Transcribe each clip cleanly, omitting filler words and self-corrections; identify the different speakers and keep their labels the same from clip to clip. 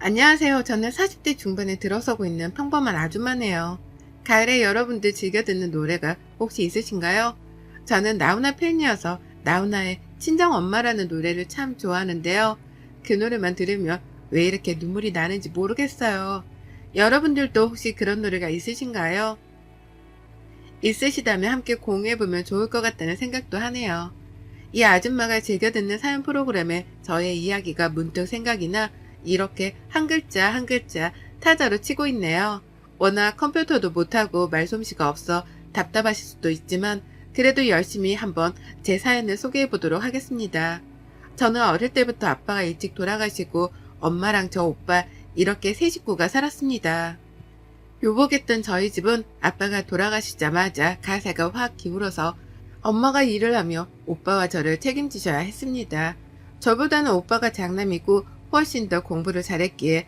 Speaker 1: 안녕하세요. 저는 40대 중반에 들어서고 있는 평범한 아줌마네요. 가을에 여러분들 즐겨 듣는 노래가 혹시 있으신가요? 저는 나훈아 팬이어서 나훈아의 친정엄마라는 노래를 참 좋아하는데요. 그 노래만 들으면 왜 이렇게 눈물이 나는지 모르겠어요. 여러분들도 혹시 그런 노래가 있으신가요? 있으시다면 함께 공유해보면 좋을 것 같다는 생각도 하네요. 이 아줌마가 즐겨 듣는 사연 프로그램에 저의 이야기가 문득 생각이나 이렇게 한 글자 한 글자 타자로 치고 있네요. 워낙 컴퓨터도 못하고 말솜씨가 없어 답답하실 수도 있지만 그래도 열심히 한번 제 사연을 소개해 보도록 하겠습니다. 저는 어릴 때부터 아빠가 일찍 돌아가시고 엄마랑 저 오빠 이렇게 세 식구가 살았습니다. 요복했던 저희 집은 아빠가 돌아가시자마자 가세가 확 기울어서 엄마가 일을 하며 오빠와 저를 책임지셔야 했습니다. 저보다는 오빠가 장남이고 훨씬 더 공부를 잘했기에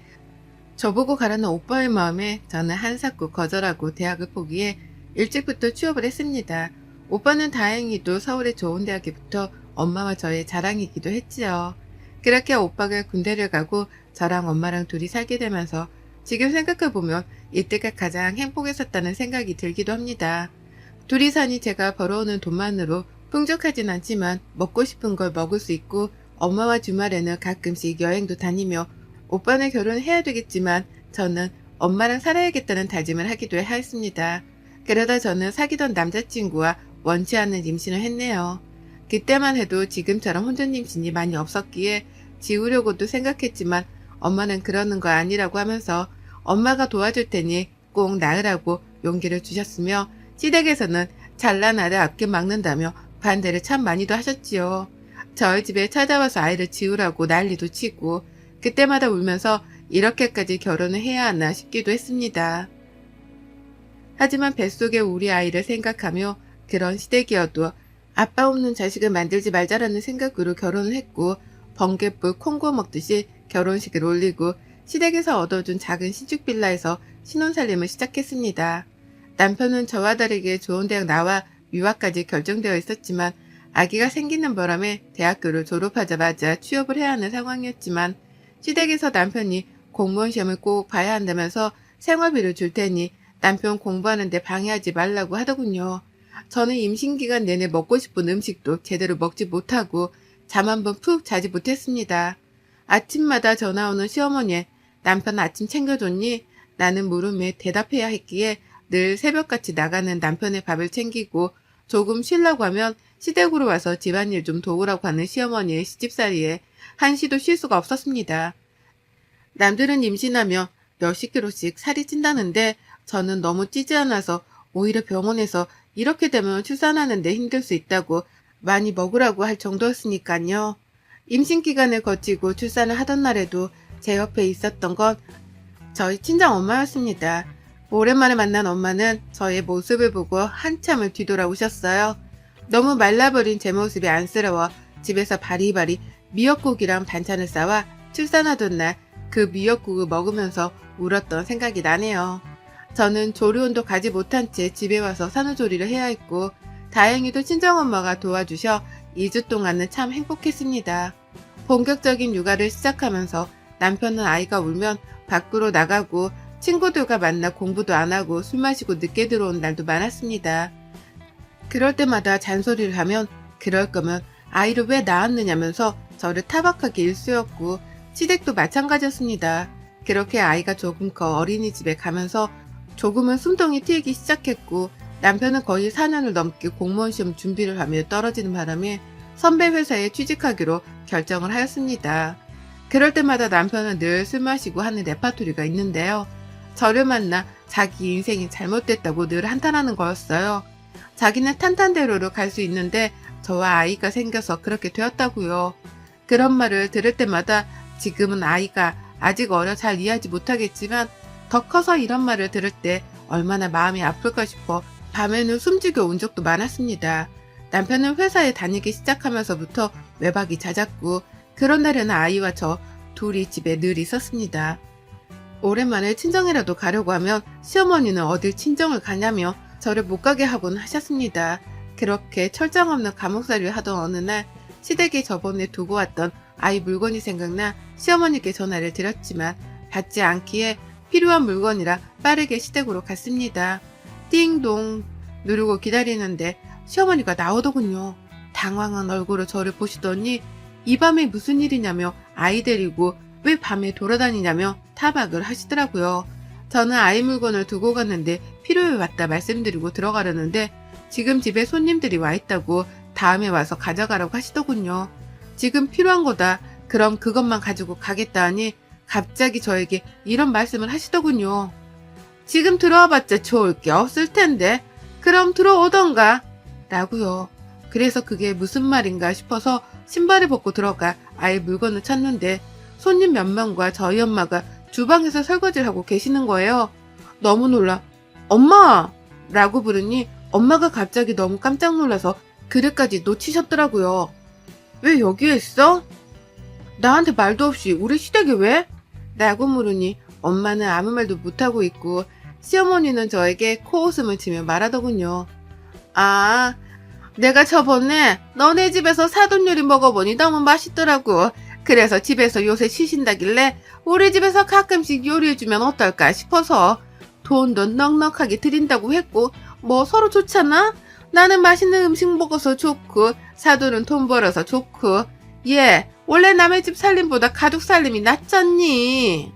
Speaker 1: 저보고 가라는 오빠의 마음에 저는 한사코 거절하고 대학을 포기해 일찍부터 취업을 했습니다. 오빠는 다행히도 서울의 좋은 대학에 붙어 엄마와 저의 자랑이기도 했지요. 그렇게 오빠가 군대를 가고 저랑 엄마랑 둘이 살게 되면서 지금 생각해보면 이때가 가장 행복했었다는 생각이 들기도 합니다. 둘이 사니 제가 벌어오는 돈만으로 풍족하진 않지만 먹고 싶은 걸 먹을 수 있고 엄마와 주말에는 가끔씩 여행도 다니며 오빠는 결혼해야 되겠지만 저는 엄마랑 살아야겠다는 다짐을 하기도 하였습니다. 그러다 저는 사귀던 남자친구와 원치 않는 임신을 했네요. 그때만 해도 지금처럼 혼전 임신이 많이 없었기에 지우려고도 생각했지만 엄마는 그러는 거 아니라고 하면서 엄마가 도와줄 테니 꼭 낳으라고 용기를 주셨으며 시댁에서는 잘난 아들 앞게 막는다며 반대를 참 많이도 하셨지요. 저희 집에 찾아와서 아이를 지우라고 난리도 치고 그때마다 울면서 이렇게까지 결혼을 해야 하나 싶기도 했습니다. 하지만 뱃속에 우리 아이를 생각하며 그런 시댁이어도 아빠 없는 자식을 만들지 말자라는 생각으로 결혼을 했고 번갯불 콩고 먹듯이 결혼식을 올리고 시댁에서 얻어준 작은 신축 빌라에서 신혼살림을 시작했습니다. 남편은 저와 다르게 좋은 대학 나와 유학까지 결정되어 있었지만 아기가 생기는 바람에 대학교를 졸업하자마자 취업을 해야 하는 상황이었지만 시댁에서 남편이 공무원 시험을 꼭 봐야 한다면서 생활비를 줄 테니 남편 공부하는데 방해하지 말라고 하더군요. 저는 임신기간 내내 먹고 싶은 음식도 제대로 먹지 못하고 잠 한 번 푹 자지 못했습니다. 아침마다 전화 오는 시어머니에 남편 아침 챙겨줬니? 나는 물음에 대답해야 했기에 늘 새벽같이 나가는 남편의 밥을 챙기고 조금 쉬려고 하면 시댁으로 와서 집안일 좀 도우라고 하는 시어머니의 시집살이에 한시도 쉴 수가 없었습니다. 남들은 임신하며 몇십 킬로씩 살이 찐다는데 저는 너무 찌지 않아서 오히려 병원에서 이렇게 되면 출산하는데 힘들 수 있다고 많이 먹으라고 할 정도였으니까요. 임신 기간을 거치고 출산을 하던 날에도 제 옆에 있었던 건 저희 친정 엄마였습니다. 오랜만에 만난 엄마는 저의 모습을 보고 한참을 뒤돌아오셨어요. 너무 말라버린 제 모습이 안쓰러워 집에서 바리바리 미역국이랑 반찬을 싸와 출산하던 날 그 미역국을 먹으면서 울었던 생각이 나네요. 저는 조리원도 가지 못한 채 집에 와서 산후조리를 해야 했고 다행히도 친정엄마가 도와주셔 2주 동안은 참 행복했습니다. 본격적인 육아를 시작하면서 남편은 아이가 울면 밖으로 나가고 친구들과 만나 공부도 안 하고 술 마시고 늦게 들어온 날도 많았습니다. 그럴 때마다 잔소리를 하면 그럴 거면 아이를 왜 낳았느냐면서 저를 타박하기 일쑤였고 시댁도 마찬가지였습니다. 그렇게 아이가 조금 커 어린이집에 가면서 조금은 숨통이 트이기 시작했고 남편은 거의 4년을 넘게 공무원 시험 준비를 하며 떨어지는 바람에 선배 회사에 취직하기로 결정을 하였습니다. 그럴 때마다 남편은 늘 술 마시고 하는 레파토리가 있는데요. 저를 만나 자기 인생이 잘못됐다고 늘 한탄하는 거였어요. 자기는 탄탄대로로 갈 수 있는데 저와 아이가 생겨서 그렇게 되었다고요. 그런 말을 들을 때마다 지금은 아이가 아직 어려 잘 이해하지 못하겠지만 더 커서 이런 말을 들을 때 얼마나 마음이 아플까 싶어 밤에는 숨지게 운 적도 많았습니다. 남편은 회사에 다니기 시작하면서부터 외박이 잦았고 그런 날에는 아이와 저 둘이 집에 늘 있었습니다. 오랜만에 친정이라도 가려고 하면 시어머니는 어딜 친정을 가냐며 저를 못 가게 하곤 하셨습니다. 그렇게 철장 없는 감옥살이를 하던 어느 날 시댁에 저번에 두고 왔던 아이 물건이 생각나 시어머니께 전화를 드렸지만 받지 않기에 필요한 물건이라 빠르게 시댁으로 갔습니다. 띵동 누르고 기다리는데 시어머니가 나오더군요. 당황한 얼굴로 저를 보시더니 이 밤에 무슨 일이냐며 아이 데리고 왜 밤에 돌아다니냐며 타박을 하시더라고요. 저는 아이 물건을 두고 갔는데 필요해 왔다 말씀드리고 들어가려는데 지금 집에 손님들이 와 있다고 다음에 와서 가져가라고 하시더군요. 지금 필요한 거다. 그럼 그것만 가지고 가겠다 하니 갑자기 저에게 이런 말씀을 하시더군요. 지금 들어와봤자 좋을 게 없을 텐데 그럼 들어오던가 라고요. 그래서 그게 무슨 말인가 싶어서 신발을 벗고 들어가 아이 물건을 찾는데 손님 몇 명과 저희 엄마가 주방에서 설거지를 하고 계시는 거예요. 너무 놀라 엄마! 라고 부르니 엄마가 갑자기 너무 깜짝 놀라서 그릇까지 놓치셨더라고요. 왜 여기에 있어? 나한테 말도 없이 우리 시댁에 왜? 라고 물으니 엄마는 아무 말도 못하고 있고 시어머니는 저에게 코웃음을 치며 말하더군요. 아, 내가 저번에 너네 집에서 사돈 요리 먹어보니 너무 맛있더라고. 그래서 집에서 요새 쉬신다길래 우리 집에서 가끔씩 요리해주면 어떨까 싶어서 돈도 넉넉하게 드린다고 했고 뭐 서로 좋잖아? 나는 맛있는 음식 먹어서 좋고 사돈은 돈 벌어서 좋고 얘 원래 남의 집 살림보다 가족 살림이 낫잖니?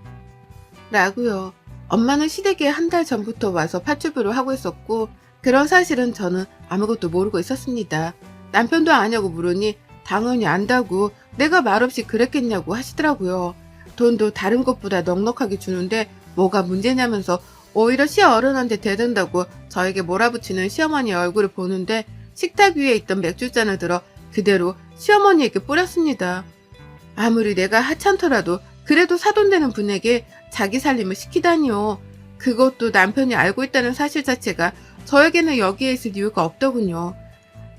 Speaker 1: 라고요. 엄마는 시댁에 한 달 전부터 와서 파출부를 하고 있었고 그런 사실은 저는 아무것도 모르고 있었습니다. 남편도 아냐고 물으니 당연히 안다고 내가 말없이 그랬겠냐고 하시더라고요. 돈도 다른 것보다 넉넉하게 주는데 뭐가 문제냐면서 오히려 시어른한테 대든다고 저에게 몰아붙이는 시어머니의 얼굴을 보는데 식탁 위에 있던 맥주잔을 들어 그대로 시어머니에게 뿌렸습니다. 아무리 내가 하찮더라도 그래도 사돈되는 분에게 자기 살림을 시키다니요. 그것도 남편이 알고 있다는 사실 자체가 저에게는 여기에 있을 이유가 없더군요.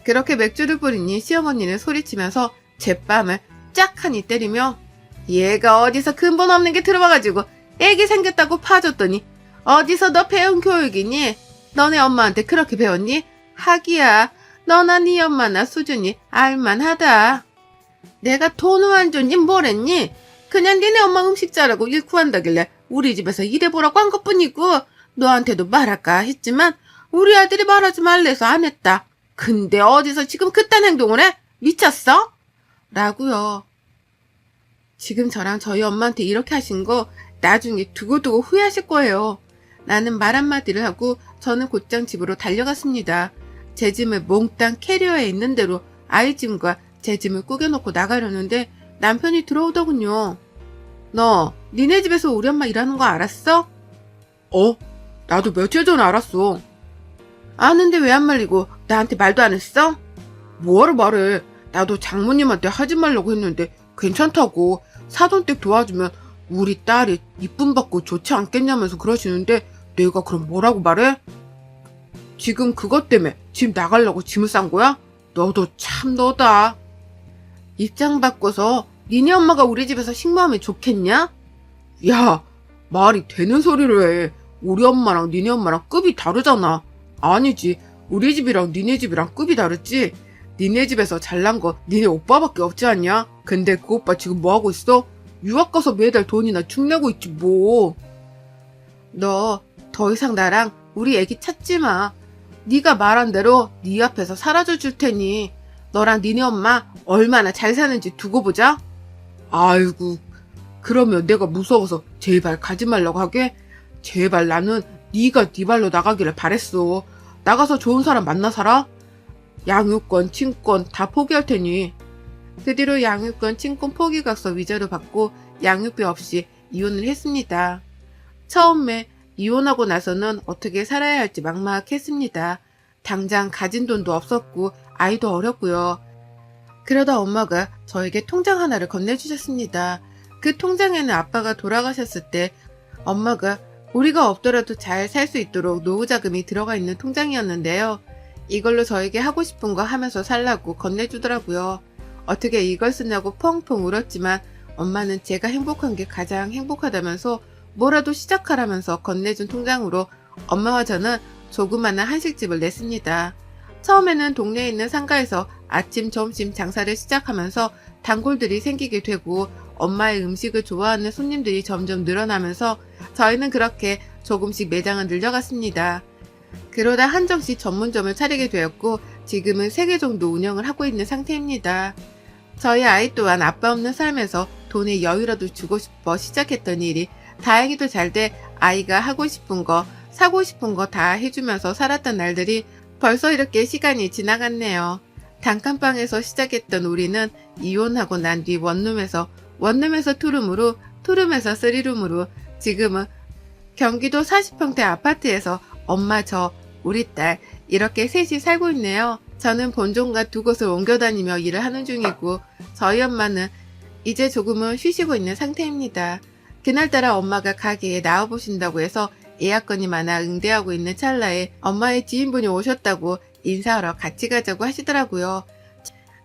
Speaker 1: 그렇게 맥주를 뿌리니 시어머니는 소리치면서 제 뺨을 짝하니 때리며 얘가 어디서 근본 없는 게 들어와가지고 애기 생겼다고 파줬더니 어디서 너 배운 교육이니? 너네 엄마한테 그렇게 배웠니? 하기야 너나 네 엄마나 수준이 알만하다. 내가 돈을 안 줬니 뭐랬니? 그냥 니네 엄마 음식 잘하고 일 구한다길래 우리 집에서 일해보라고 한 것뿐이고 너한테도 말할까 했지만 우리 아들이 말하지 말래서 안 했다. 근데 어디서 지금 그딴 행동을 해? 미쳤어? 라고요. 지금 저랑 저희 엄마한테 이렇게 하신 거 나중에 두고두고 후회하실 거예요. 나는 말 한마디를 하고 저는 곧장 집으로 달려갔습니다. 제 짐을 몽땅 캐리어에 있는 대로 아이 짐과 제 짐을 꾸겨놓고 나가려는데 남편이 들어오더군요. 너 니네 집에서 우리 엄마 일하는 거 알았어? 나도 며칠 전에 알았어. 아는데 왜 안 말리고 나한테 말도 안 했어? 뭐하러 말해. 나도 장모님한테 하지 말라고 했는데 괜찮다고 사돈댁 도와주면 우리 딸이 이쁨 받고 좋지 않겠냐면서 그러시는데 내가 그럼 뭐라고 말해? 지금 그것 때문에 집 나가려고 짐을 싼 거야? 너도 참 너다. 입장 바꿔서 니네 엄마가 우리 집에서 식모하면 좋겠냐? 야, 말이 되는 소리를 해. 우리 엄마랑 니네 엄마랑 급이 다르잖아. 아니지, 우리 집이랑 니네 집이랑 급이 다르지. 니네 집에서 잘난 거 니네 오빠밖에 없지 않냐? 근데 그 오빠 지금 뭐하고 있어? 유학 가서 매달 돈이나 축내고 있지 뭐. 너 더 이상 나랑 우리 애기 찾지 마. 네가 말한 대로 네 앞에서 사라져 줄 테니 너랑 니네 엄마 얼마나 잘 사는지 두고 보자. 아이고, 그러면 내가 무서워서 제발 가지 말라고 하게? 제발 나는 네가 네 발로 나가기를 바랬어. 나가서 좋은 사람 만나 살아? 양육권, 친권 다 포기할 테니. 그 뒤로 양육권, 친권 포기각서 위자료 받고 양육비 없이 이혼을 했습니다. 처음에 이혼하고 나서는 어떻게 살아야 할지 막막했습니다. 당장 가진 돈도 없었고 아이도 어렸고요. 그러다 엄마가 저에게 통장 하나를 건네주셨습니다. 그 통장에는 아빠가 돌아가셨을 때 엄마가 우리가 없더라도 잘 살 수 있도록 노후자금이 들어가 있는 통장이었는데요. 이걸로 저에게 하고 싶은 거 하면서 살라고 건네주더라고요. 어떻게 이걸 쓰냐고 펑펑 울었지만 엄마는 제가 행복한 게 가장 행복하다면서 뭐라도 시작하라면서 건네준 통장으로 엄마와 저는 조그마한 한식집을 냈습니다. 처음에는 동네에 있는 상가에서 아침, 점심 장사를 시작하면서 단골들이 생기게 되고 엄마의 음식을 좋아하는 손님들이 점점 늘어나면서 저희는 그렇게 조금씩 매장을 늘려갔습니다. 그러다 한정식 전문점을 차리게 되었고 지금은 3개 정도 운영을 하고 있는 상태입니다. 저희 아이 또한 아빠 없는 삶에서 돈의 여유라도 주고 싶어 시작했던 일이 다행히도 잘 돼 아이가 하고 싶은 거, 사고 싶은 거 다 해주면서 살았던 날들이 벌써 이렇게 시간이 지나갔네요. 단칸방에서 시작했던 우리는 이혼하고 난 뒤 원룸에서 투룸으로, 투룸에서 쓰리룸으로 지금은 경기도 40평대 아파트에서 엄마, 저, 우리 딸 이렇게 셋이 살고 있네요. 저는 본종과 2곳을 옮겨 다니며 일을 하는 중이고 저희 엄마는 이제 조금은 쉬시고 있는 상태입니다. 그날따라 엄마가 가게에 나와보신다고 해서 예약건이 많아 응대하고 있는 찰나에 엄마의 지인분이 오셨다고 인사하러 같이 가자고 하시더라고요.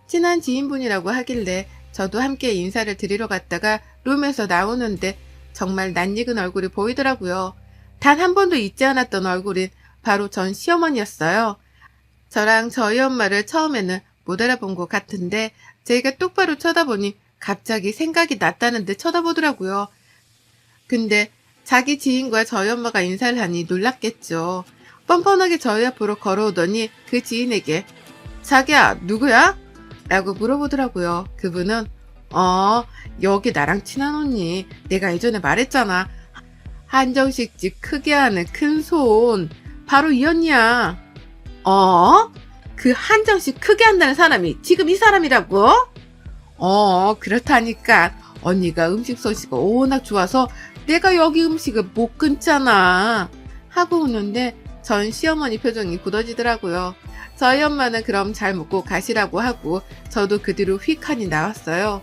Speaker 1: 친한 지인분이라고 하길래 저도 함께 인사를 드리러 갔다가 룸에서 나오는데 정말 낯익은 얼굴이 보이더라고요. 단 한 번도 잊지 않았던 얼굴인 바로 전 시어머니였어요. 저랑 저희 엄마를 처음에는 못 알아본 것 같은데 제가 똑바로 쳐다보니 갑자기 생각이 났다는 듯 쳐다보더라고요. 근데 자기 지인과 저희 엄마가 인사를 하니 놀랐겠죠. 뻔뻔하게 저희 앞으로 걸어오더니 그 지인에게 자기야 누구야? 라고 물어보더라고요. 그분은 여기 나랑 친한 언니, 내가 예전에 말했잖아. 한정식집 크게 하는 큰손 바로 이 언니야. 그 한정식 크게 한다는 사람이 지금 이 사람이라고? 그렇다니까. 언니가 음식 솜씨가 워낙 좋아서 내가 여기 음식을 못 끊잖아 하고 웃는데 전 시어머니 표정이 굳어지더라고요. 저희 엄마는 그럼 잘 먹고 가시라고 하고 저도 그 뒤로 휙하니 나왔어요.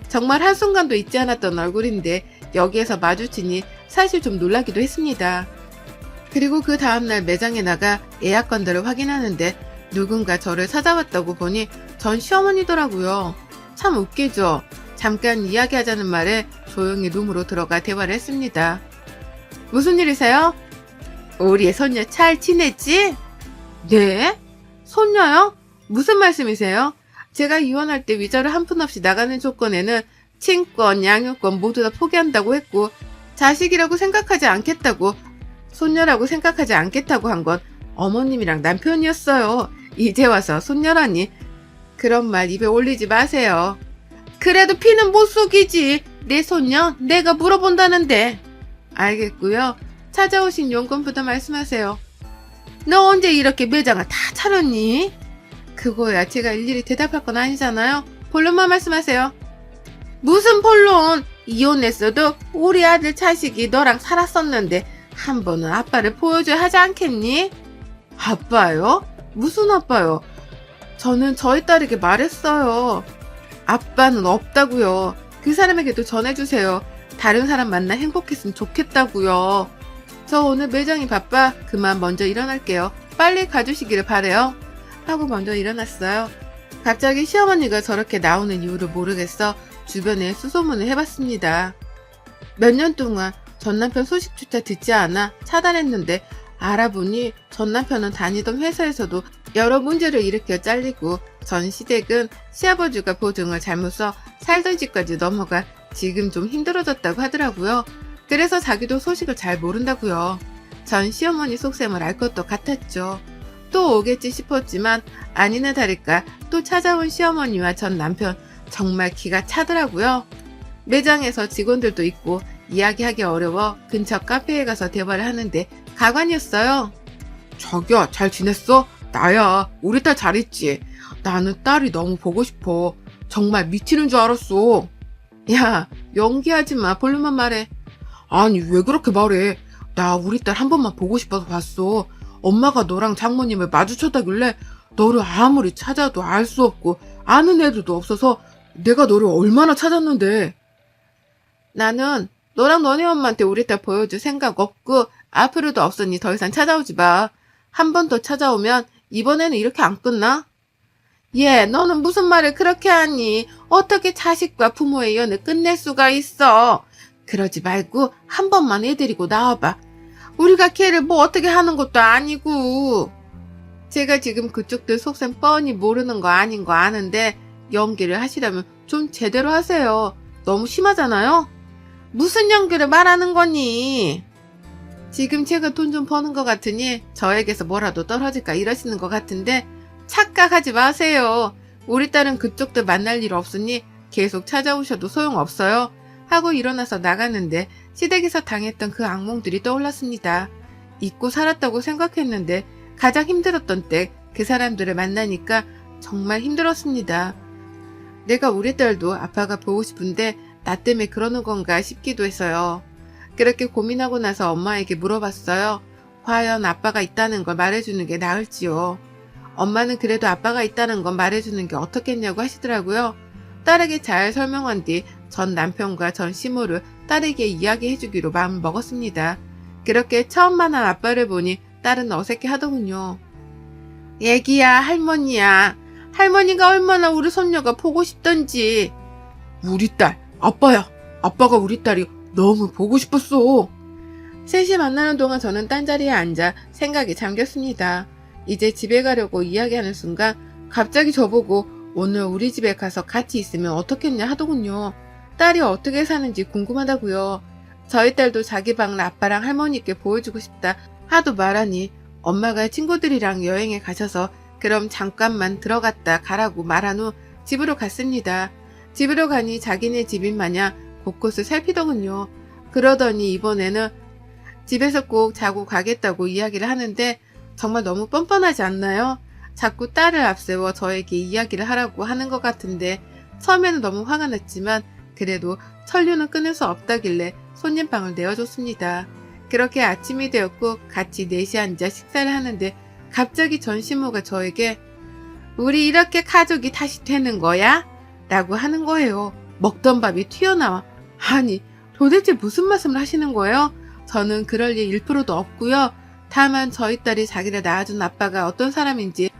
Speaker 1: 정말 한순간도 잊지 않았던 얼굴인데 여기에서 마주치니 사실 좀 놀라기도 했습니다. 그리고 그 다음날 매장에 나가 예약건들을 확인하는데 누군가 저를 찾아왔다고 보니 전 시어머니더라고요. 참 웃기죠? 잠깐 이야기하자는 말에 조용히 룸으로 들어가 대화를 했습니다. 무슨 일이세요? 우리의 손녀 잘 지냈지? 네? 손녀요? 무슨 말씀이세요? 제가 이혼할 때 위자료 한 푼 없이 나가는 조건에는 친권, 양육권 모두 다 포기한다고 했고 자식이라고 생각하지 않겠다고, 손녀라고 생각하지 않겠다고 한 건 어머님이랑 남편이었어요. 이제 와서 손녀라니. 그런 말 입에 올리지 마세요. 그래도 피는 못 속이지. 내 손녀 내가 물어본다는데. 알겠고요. 찾아오신 용건부터 말씀하세요. 너 언제 이렇게 매장을 다 차렸니? 그거야 제가 일일이 대답할 건 아니잖아요. 본론만 말씀하세요. 무슨 본론? 이혼했어도 우리 아들 자식이 너랑 살았었는데 한 번은 아빠를 보여줘야 하지 않겠니? 아빠요? 무슨 아빠요? 저는 저희 딸에게 말했어요. 아빠는 없다고요. 그 사람에게도 전해주세요. 다른 사람 만나 행복했으면 좋겠다고요. 저 오늘 매장이 바빠. 그만 먼저 일어날게요. 빨리 가주시기를 바래요. 하고 먼저 일어났어요. 갑자기 시어머니가 저렇게 나오는 이유를 모르겠어 주변에 수소문을 해봤습니다. 몇 년 동안 전 남편 소식조차 듣지 않아 차단했는데 알아보니 전 남편은 다니던 회사에서도 여러 문제를 일으켜 잘리고 전 시댁은 시아버지가 보증을 잘못 써 살던 집까지 넘어가 지금 좀 힘들어졌다고 하더라고요. 그래서 자기도 소식을 잘 모른다고요. 전 시어머니 속셈을 알 것도 같았죠. 또 오겠지 싶었지만 아니나 다를까 또 찾아온 시어머니와 전 남편 정말 기가 차더라고요. 매장에서 직원들도 있고 이야기하기 어려워 근처 카페에 가서 대화를 하는데 가관이었어요. 자기야 잘 지냈어? 나야. 우리 딸 잘 있지? 나는 딸이 너무 보고 싶어. 정말 미치는 줄 알았어. 야 연기하지 마. 본론만 말해. 아니 왜 그렇게 말해. 나 우리 딸 한 번만 보고 싶어서 봤어. 엄마가 너랑 장모님을 마주쳤다길래 너를 아무리 찾아도 알 수 없고 아는 애들도 없어서 내가 너를 얼마나 찾았는데. 나는 너랑 너네 엄마한테 우리 딸 보여줄 생각 없고 앞으로도 없으니 더 이상 찾아오지 마. 한 번 더 찾아오면 이번에는 이렇게 안 끝나? 얘 너는 무슨 말을 그렇게 하니? 어떻게 자식과 부모의 연을 끝낼 수가 있어? 그러지 말고 한 번만 애 데리고 나와봐. 우리가 걔를 뭐 어떻게 하는 것도 아니고. 제가 지금 그쪽들 속셈 뻔히 모르는 거 아닌 거 아는데 연기를 하시려면 좀 제대로 하세요. 너무 심하잖아요? 무슨 연기를 말하는 거니? 지금 제가 돈 좀 버는 것 같으니 저에게서 뭐라도 떨어질까 이러시는 것 같은데 착각하지 마세요. 우리 딸은 그쪽도 만날 일 없으니 계속 찾아오셔도 소용없어요. 하고 일어나서 나갔는데 시댁에서 당했던 그 악몽들이 떠올랐습니다. 잊고 살았다고 생각했는데 가장 힘들었던 때 그 사람들을 만나니까 정말 힘들었습니다. 내가 우리 딸도 아빠가 보고 싶은데 나 때문에 그러는 건가 싶기도 했어요. 그렇게 고민하고 나서 엄마에게 물어봤어요. 과연 아빠가 있다는 걸 말해주는 게 나을지요. 엄마는 그래도 아빠가 있다는 건 말해주는 게 어떻겠냐고 하시더라고요. 딸에게 잘 설명한 뒤 전 남편과 전 시모를 딸에게 이야기해주기로 마음을 먹었습니다. 그렇게 처음 만난 아빠를 보니 딸은 어색해 하더군요. 애기야, 할머니야. 할머니가 얼마나 우리 손녀가 보고 싶던지. 우리 딸, 아빠야. 아빠가 우리 딸이 너무 보고 싶었어. 셋이 만나는 동안 저는 딴자리에 앉아 생각에 잠겼습니다. 이제 집에 가려고 이야기하는 순간 갑자기 저보고 오늘 우리 집에 가서 같이 있으면 어떻겠냐 하더군요. 딸이 어떻게 사는지 궁금하다고요. 저희 딸도 자기 방을 아빠랑 할머니께 보여주고 싶다 하도 말하니 엄마가 친구들이랑 여행에 가셔서 그럼 잠깐만 들어갔다 가라고 말한 후 집으로 갔습니다. 집으로 가니 자기네 집인 마냥 곳곳을 살피더군요. 그러더니 이번에는 집에서 꼭 자고 가겠다고 이야기를 하는데 정말 너무 뻔뻔하지 않나요? 자꾸 딸을 앞세워 저에게 이야기를 하라고 하는 것 같은데 처음에는 너무 화가 났지만 그래도 천류는 끊을 수 없다길래 손님방을 내어줬습니다. 그렇게 아침이 되었고 같이 넷이 앉아 식사를 하는데 갑자기 전 시모가 저에게 우리 이렇게 가족이 다시 되는 거야? 라고 하는 거예요. 먹던 밥이 튀어나와. 아니 도대체 무슨 말씀을 하시는 거예요? 저는 그럴 일 1%도 없고요. 다만 저희 딸이 자기를 낳아준 아빠가 어떤 사람인지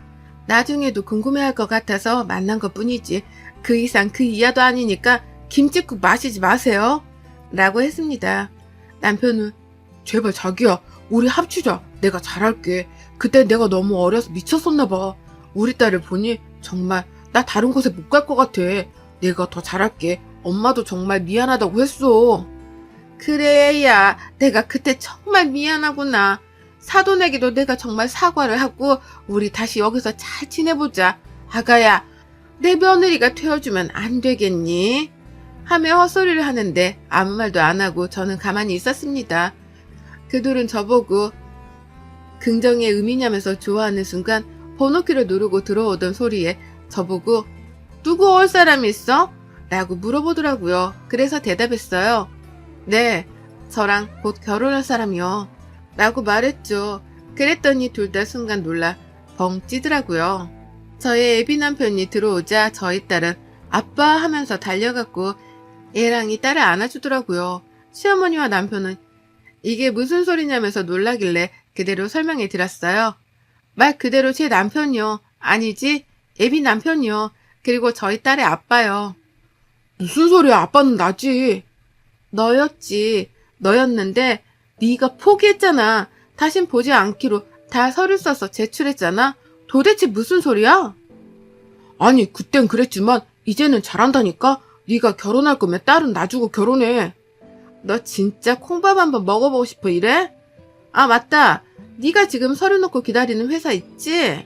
Speaker 1: 나중에도 궁금해할 것 같아서 만난 것 뿐이지 그 이상 그 이하도 아니니까 김칫국 마시지 마세요. 라고 했습니다. 남편은 제발 자기야 우리 합치자. 내가 잘할게. 그때 내가 너무 어려서 미쳤었나 봐. 우리 딸을 보니 정말 나 다른 곳에 못 갈 것 같아. 내가 더 잘할게. 엄마도 정말 미안하다고 했어. 그래 야 내가 그때 정말 미안하구나. 사돈에게도 내가 정말 사과를 하고 우리 다시 여기서 잘 지내보자. 아가야 내 며느리가 되어주면 안 되겠니? 하며 헛소리를 하는데 아무 말도 안 하고 저는 가만히 있었습니다. 그들은 저보고 긍정의 의미냐면서 좋아하는 순간 번호키를 누르고 들어오던 소리에 저보고 누구 올 사람 있어? 라고 물어보더라고요. 그래서 대답했어요. 네, 저랑 곧 결혼할 사람이요. 라고 말했죠. 그랬더니 둘 다 순간 놀라 벙 찌더라고요. 저의 애비 남편이 들어오자 저희 딸은 아빠 하면서 달려갔고 애랑이 딸을 안아주더라고요. 시어머니와 남편은 이게 무슨 소리냐면서 놀라길래 그대로 설명해 드렸어요. 말 그대로 제 남편이요. 아니지, 애비 남편이요. 그리고 저희 딸의 아빠요. 무슨 소리야, 아빠는 나지. 너였지. 너였는데 네가 포기했잖아. 다신 보지 않기로 다 서류 써서 제출했잖아. 도대체 무슨 소리야? 아니 그땐 그랬지만 이제는 잘한다니까. 네가 결혼할 거면 딸은 놔주고 결혼해. 너 진짜 콩밥 한번 먹어보고 싶어 이래? 아 맞다. 네가 지금 서류 놓고 기다리는 회사 있지?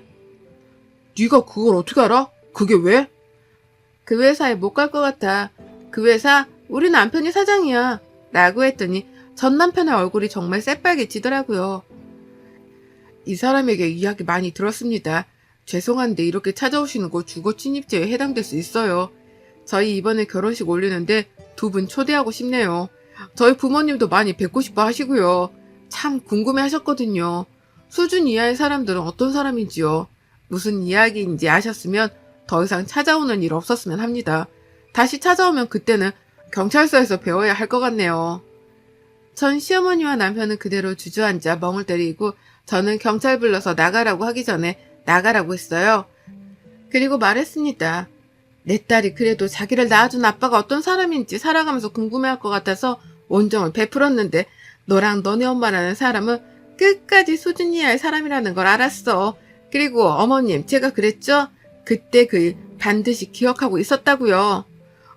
Speaker 1: 네가 그걸 어떻게 알아? 그게 왜? 그 회사에 못 갈 것 같아. 그 회사 우리 남편이 사장이야. 라고 했더니 전 남편의 얼굴이 정말 새빨개지더라고요. 이 사람에게 이야기 많이 들었습니다. 죄송한데 이렇게 찾아오시는 거 주거 침입죄에 해당될 수 있어요. 저희 이번에 결혼식 올리는데 2분 초대하고 싶네요. 저희 부모님도 많이 뵙고 싶어 하시고요. 참 궁금해 하셨거든요. 수준 이하의 사람들은 어떤 사람인지요. 무슨 이야기인지 아셨으면 더 이상 찾아오는 일 없었으면 합니다. 다시 찾아오면 그때는 경찰서에서 배워야 할 것 같네요. 전 시어머니와 남편은 그대로 주저앉아 멍을 때리고 저는 경찰 불러서 나가라고 하기 전에 나가라고 했어요. 그리고 말했습니다. 내 딸이 그래도 자기를 낳아준 아빠가 어떤 사람인지 살아가면서 궁금해할 것 같아서 온정을 베풀었는데 너랑 너네 엄마라는 사람은 끝까지 수준 이하의 사람이라는 걸 알았어. 그리고 어머님 제가 그랬죠? 그때 그 일 반드시 기억하고 있었다고요.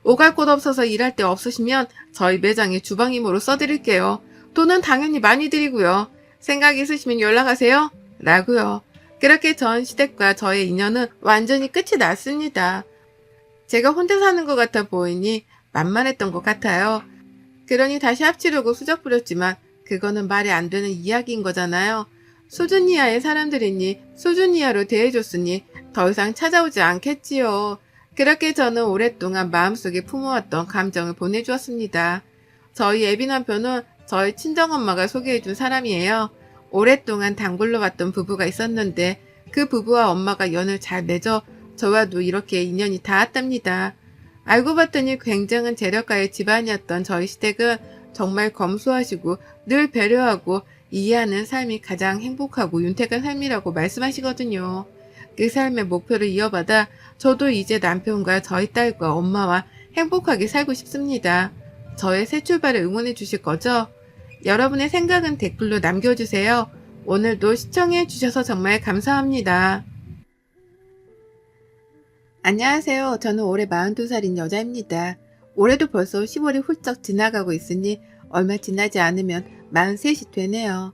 Speaker 1: 오갈 곳 없어서 일할 데 없으시면 저희 매장에 주방임으로 써드릴게요. 돈은 당연히 많이 드리고요. 생각 있으시면 연락하세요. 라고요. 그렇게 전 시댁과 저의 인연은 완전히 끝이 났습니다. 제가 혼자 사는 것 같아 보이니 만만했던 것 같아요. 그러니 다시 합치려고 수작 부렸지만 그거는 말이 안 되는 이야기인 거잖아요. 수준 이하의 사람들이니 수준 이하로 대해줬으니 더 이상 찾아오지 않겠지요. 그렇게 저는 오랫동안 마음속에 품어왔던 감정을 보내주었습니다. 저희 애비 남편은 저희 친정엄마가 소개해준 사람이에요. 오랫동안 단골로 왔던 부부가 있었는데 그 부부와 엄마가 연을 잘 맺어 저와도 이렇게 인연이 닿았답니다. 알고 봤더니 굉장한 재력가의 집안이었던 저희 시댁은 정말 검소하시고 늘 배려하고 이해하는 삶이 가장 행복하고 윤택한 삶이라고 말씀하시거든요. 그 삶의 목표를 이어받아 저도 이제 남편과 저희 딸과 엄마와 행복하게 살고 싶습니다. 저의 새 출발을 응원해 주실 거죠? 여러분의 생각은 댓글로 남겨주세요. 오늘도 시청해 주셔서 정말 감사합니다. 안녕하세요. 저는 올해 42살인 여자입니다. 올해도 벌써 10월이 훌쩍 지나가고 있으니 얼마 지나지 않으면 43이 되네요.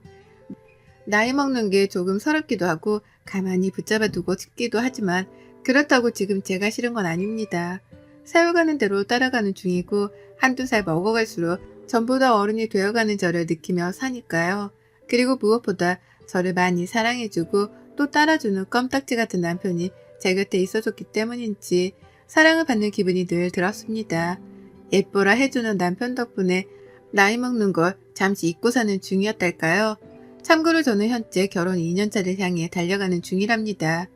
Speaker 1: 나이 먹는 게 조금 서럽기도 하고 가만히 붙잡아 두고 싶기도 하지만 그렇다고 지금 제가 싫은 건 아닙니다. 세월 가는 대로 따라가는 중이고 한두 살 먹어갈수록 전보다 어른이 되어가는 저를 느끼며 사니까요. 그리고 무엇보다 저를 많이 사랑해주고 또 따라주는 껌딱지 같은 남편이 제 곁에 있어줬기 때문인지 사랑을 받는 기분이 늘 들었습니다. 예뻐라 해주는 남편 덕분에 나이 먹는 걸 잠시 잊고 사는 중이었달까요? 참고로 저는 현재 결혼 2년차를 향해 달려가는 중이랍니다.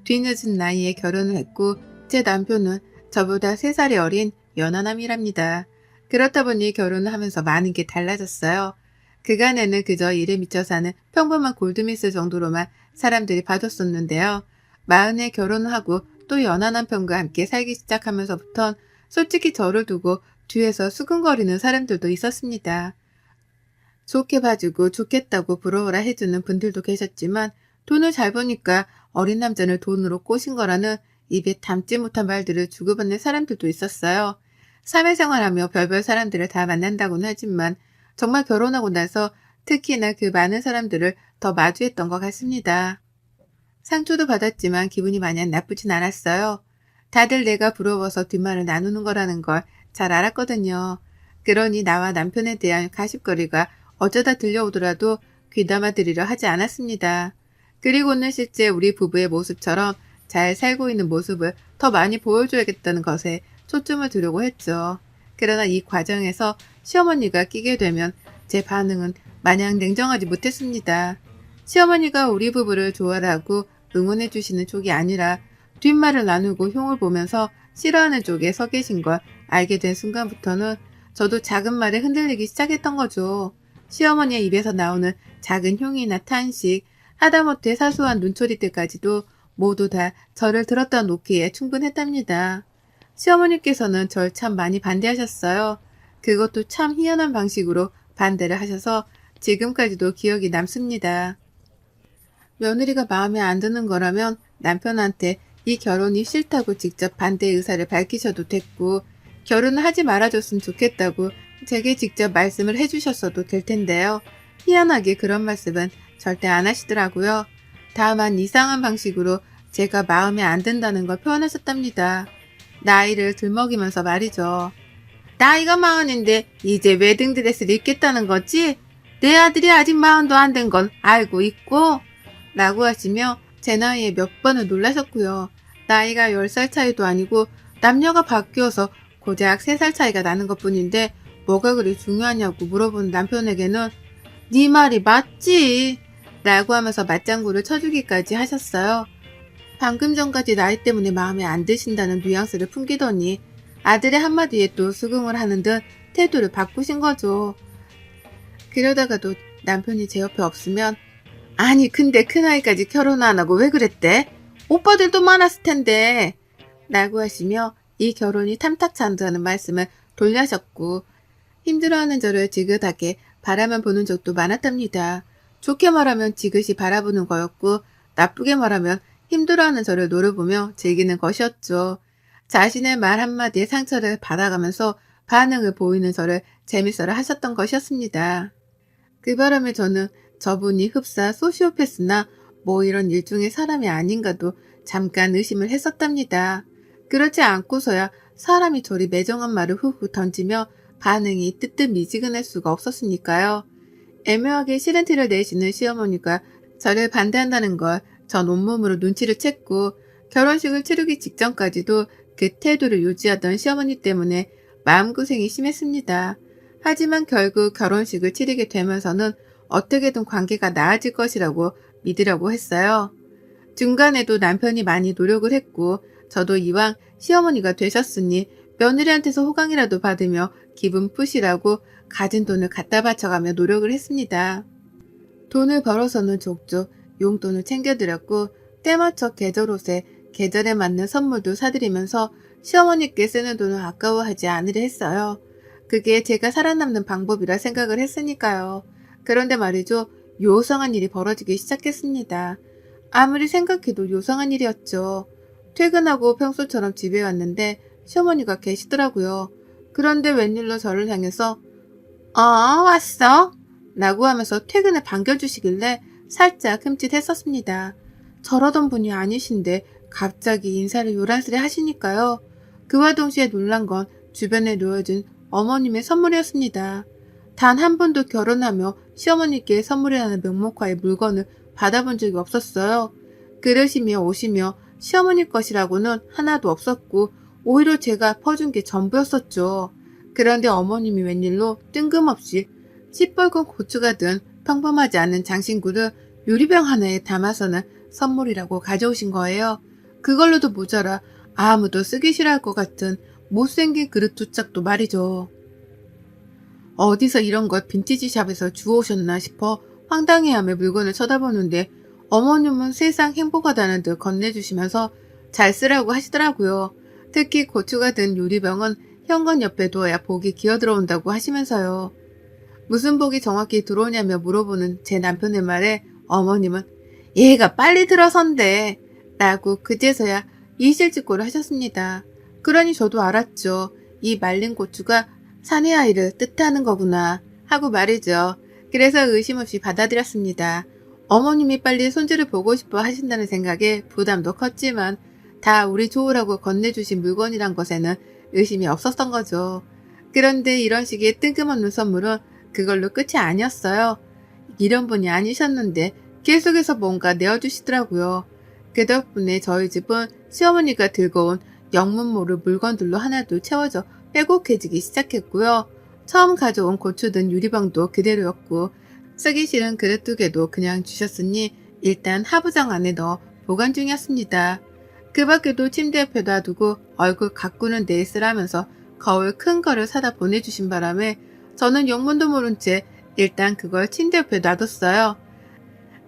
Speaker 1: 뒤늦은 나이에 결혼을 했고 제 남편은 저보다 3살이 어린 연하남이랍니다. 그렇다 보니 결혼을 하면서 많은 게 달라졌어요. 그간에는 그저 일에 미쳐 사는 평범한 골드미스 정도로만 사람들이 봐줬었는데요. 40에 결혼을 하고 또 연하 남편과 함께 살기 시작하면서부턴 솔직히 저를 두고 뒤에서 수근거리는 사람들도 있었습니다. 좋게 봐주고 좋겠다고 부러워라 해주는 분들도 계셨지만 돈을 잘 버니까 어린 남자를 돈으로 꼬신 거라는 입에 담지 못한 말들을 주고받는 사람들도 있었어요. 사회생활하며 별별 사람들을 다 만난다고는 하지만 정말 결혼하고 나서 특히나 그 많은 사람들을 더 마주했던 것 같습니다. 상처도 받았지만 기분이 마냥 나쁘진 않았어요. 다들 내가 부러워서 뒷말을 나누는 거라는 걸 잘 알았거든요. 그러니 나와 남편에 대한 가십거리가 어쩌다 들려오더라도 귀담아 들으려 하지 않았습니다. 그리고는 실제 우리 부부의 모습처럼 잘 살고 있는 모습을 더 많이 보여줘야겠다는 것에 초점을 두려고 했죠. 그러나 이 과정에서 시어머니가 끼게 되면 제 반응은 마냥 냉정하지 못했습니다. 시어머니가 우리 부부를 좋아하고 응원해 주시는 쪽이 아니라 뒷말을 나누고 흉을 보면서 싫어하는 쪽에 서 계신 걸 알게 된 순간부터는 저도 작은 말에 흔들리기 시작했던 거죠. 시어머니의 입에서 나오는 작은 흉이나 탄식, 하다못해 사소한 눈초리들까지도 모두 다 저를 들었다 놓기에 충분했답니다. 시어머니께서는 절 참 많이 반대하셨어요. 그것도 참 희한한 방식으로 반대를 하셔서 지금까지도 기억이 남습니다. 며느리가 마음에 안 드는 거라면 남편한테 이 결혼이 싫다고 직접 반대 의사를 밝히셔도 됐고 결혼을 하지 말아줬으면 좋겠다고 제게 직접 말씀을 해주셨어도 될 텐데요. 희한하게 그런 말씀은 절대 안 하시더라고요. 다만 이상한 방식으로 제가 마음에 안 든다는 걸 표현하셨답니다. 나이를 들먹이면서 말이죠. 나이가 40인데 이제 웨딩드레스를 입겠다는 거지? 내 아들이 아직 40도 안 된 건 알고 있고? 라고 하시며 제 나이에 몇 번을 놀라셨고요. 나이가 10살 차이도 아니고 남녀가 바뀌어서 고작 3살 차이가 나는 것뿐인데 뭐가 그리 중요하냐고 물어본 남편에게는 네 말이 맞지? 라고 하면서 맞장구를 쳐주기까지 하셨어요. 방금 전까지 나이 때문에 마음에 안 드신다는 뉘앙스를 풍기더니 아들의 한마디에 또 수긍을 하는 듯 태도를 바꾸신 거죠. 그러다가도 남편이 제 옆에 없으면 아니 근데 큰아이까지 결혼 안 하고 왜 그랬대? 오빠들도 많았을 텐데 라고 하시며 이 결혼이 탐탁치 않다는 말씀을 돌려하셨고 힘들어하는 저를 지긋하게 바라만 보는 적도 많았답니다. 좋게 말하면 지긋이 바라보는 거였고 나쁘게 말하면 힘들어하는 저를 노려보며 즐기는 것이었죠. 자신의 말 한마디에 상처를 받아가면서 반응을 보이는 저를 재밌어라 하셨던 것이었습니다. 그 바람에 저는 저분이 흡사 소시오패스나 뭐 이런 일종의 사람이 아닌가도 잠깐 의심을 했었답니다. 그렇지 않고서야 사람이 저리 매정한 말을 후후 던지며 반응이 뜨뜻미지근할 수가 없었으니까요. 애매하게 싫은 티를 내시는 시어머니가 저를 반대한다는 걸 전 온몸으로 눈치를 챘고 결혼식을 치르기 직전까지도 그 태도를 유지하던 시어머니 때문에 마음고생이 심했습니다. 하지만 결국 결혼식을 치르게 되면서는 어떻게든 관계가 나아질 것이라고 믿으려고 했어요. 중간에도 남편이 많이 노력을 했고 저도 이왕 시어머니가 되셨으니 며느리한테서 호강이라도 받으며 기분 푸시라고 가진 돈을 갖다 바쳐가며 노력을 했습니다. 돈을 벌어서는 족족 용돈을 챙겨드렸고 때맞춰 계절 옷에 계절에 맞는 선물도 사드리면서 시어머니께 쓰는 돈을 아까워하지 않으려 했어요. 그게 제가 살아남는 방법이라 생각을 했으니까요. 그런데 말이죠. 요상한 일이 벌어지기 시작했습니다. 아무리 생각해도 요상한 일이었죠. 퇴근하고 평소처럼 집에 왔는데 시어머니가 계시더라고요. 그런데 웬일로 저를 향해서 왔어? 라고 하면서 퇴근을 반겨주시길래 살짝 흠칫했었습니다. 저러던 분이 아니신데 갑자기 인사를 요란스레 하시니까요. 그와 동시에 놀란 건 주변에 놓여진 어머님의 선물이었습니다. 단 한 번도 결혼하며 시어머니께 선물이라는 명목하에 물건을 받아본 적이 없었어요. 그릇이며 옷이며 시어머니 것이라고는 하나도 없었고 오히려 제가 퍼준 게 전부였었죠. 그런데 어머님이 웬일로 뜬금없이 시뻘건 고추가 든 평범하지 않은 장신구를 유리병 하나에 담아서는 선물이라고 가져오신 거예요. 그걸로도 모자라 아무도 쓰기 싫어할 것 같은 못생긴 그릇 두 짝도 말이죠. 어디서 이런 걸 빈티지샵에서 주워오셨나 싶어 황당해하며 물건을 쳐다보는데 어머님은 세상 행복하다는 듯 건네주시면서 잘 쓰라고 하시더라고요. 특히 고추가 든 유리병은 현관 옆에 두어야 복이 기어들어온다고 하시면서요. 무슨 복이 정확히 들어오냐며 물어보는 제 남편의 말에 어머님은 얘가 빨리 들어선대 라고 그제서야 이실직고를 하셨습니다. 그러니 저도 알았죠. 이 말린 고추가 사내 아이를 뜻하는 거구나 하고 말이죠. 그래서 의심 없이 받아들였습니다. 어머님이 빨리 손주를 보고 싶어 하신다는 생각에 부담도 컸지만 다 우리 좋으라고 건네주신 물건이란 것에는 의심이 없었던 거죠. 그런데 이런 식의 뜬금없는 선물은 그걸로 끝이 아니었어요. 이런 분이 아니셨는데 계속해서 뭔가 내어주시더라고요. 그 덕분에 저희 집은 시어머니가 들고 온 영문 모를 물건들로 하나도 채워져 빼곡해지기 시작했고요. 처음 가져온 고추 든 유리병도 그대로였고 쓰기 싫은 그릇 두 개도 그냥 주셨으니 일단 하부장 안에 넣어 보관 중이었습니다. 그 밖에도 침대 옆에 놔두고 얼굴 가꾸는 데 쓰라면서 거울 큰 거를 사다 보내주신 바람에 저는 영문도 모른 채 일단 그걸 침대 옆에 놔뒀어요.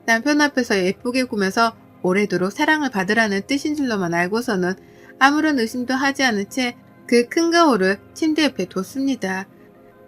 Speaker 1: 남편 앞에서 예쁘게 구면서 오래도록 사랑을 받으라는 뜻인 줄로만 알고서는 아무런 의심도 하지 않은 채 그 큰 거울을 침대 옆에 뒀습니다.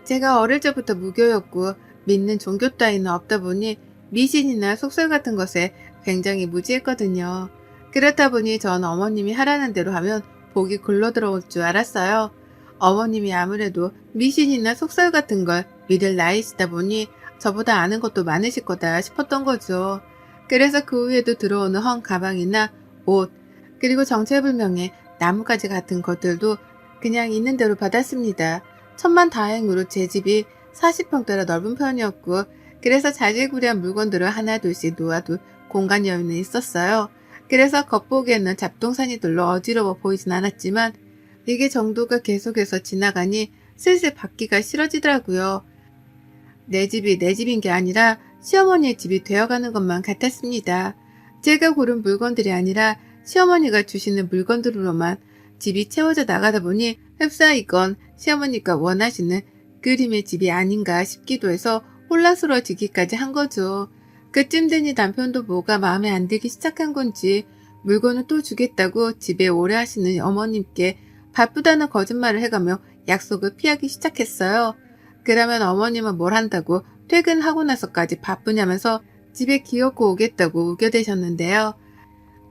Speaker 1: 제가 어릴 적부터 무교였고 믿는 종교 따위는 없다 보니 미신이나 속설 같은 것에 굉장히 무지했거든요. 그렇다 보니 전 어머님이 하라는 대로 하면 복이 굴러 들어올 줄 알았어요. 어머님이 아무래도 미신이나 속설 같은 걸 믿을 나이시다 보니 저보다 아는 것도 많으실 거다 싶었던 거죠. 그래서 그 후에도 들어오는 헝 가방이나 옷, 그리고 정체불명의 나뭇가지 같은 것들도 그냥 있는 대로 받았습니다. 천만다행으로 제 집이 40평대라 넓은 편이었고 그래서 자질구레한 물건들을 하나둘씩 놓아둘 공간 여유는 있었어요. 그래서 겉보기에는 잡동사니들로 어지러워 보이진 않았지만 이게 정도가 계속해서 지나가니 슬슬 받기가 싫어지더라고요. 내 집이 내 집인 게 아니라 시어머니의 집이 되어가는 것만 같았습니다. 제가 고른 물건들이 아니라 시어머니가 주시는 물건들로만 집이 채워져 나가다 보니 흡사 이건 시어머니가 원하시는 그림의 집이 아닌가 싶기도 해서 혼란스러워지기까지 한 거죠. 그쯤 되니 남편도 뭐가 마음에 안 들기 시작한 건지 물건을 또 주겠다고 집에 오래 하시는 어머님께 바쁘다는 거짓말을 해가며 약속을 피하기 시작했어요. 그러면 어머님은 뭘 한다고 퇴근하고 나서까지 바쁘냐면서 집에 기어코 오겠다고 우겨대셨는데요.